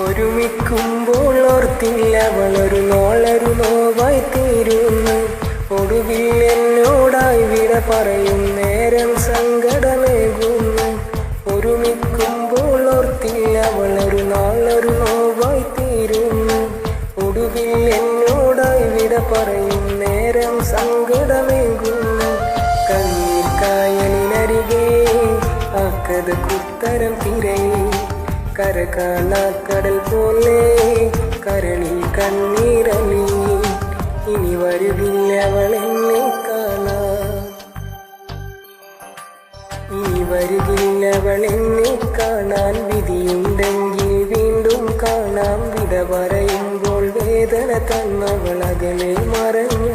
ഒരുമിക്കുമ്പോൾ ഓർത്തില്ല അവളൊരു നാളൊരു നോവായി തീരുന്നു. ഒടുവിൽ എന്നോടായി വിട പറയും നേരം സങ്കടമേകുന്നു. ഒരുമിക്കുമ്പോൾ ഓർത്തില്ല അവളൊരു നാളൊരു നോവായി തീരുന്നു. ഒടുവിൽ എന്നോടായി വിട പറയും നേരം സങ്കടമേകുന്നു. കണ്ണീർ കായലിനരികെ ആക്കത കുത്തരം തിരയി കര കാണാക്കടൽ പോലെ കരളിൽ കണ്ണീരലി. ഇനി വരുകില്ല അവളെന്നെ കാണാൻ, ഇനി വരുകില്ല അവളെന്നെ കാണാൻ. വിധിയുണ്ടെങ്കിൽ വീണ്ടും കാണാം. വിട പറയുമ്പോൾ വേദന തന്നവൾ അകലെ മറഞ്ഞു.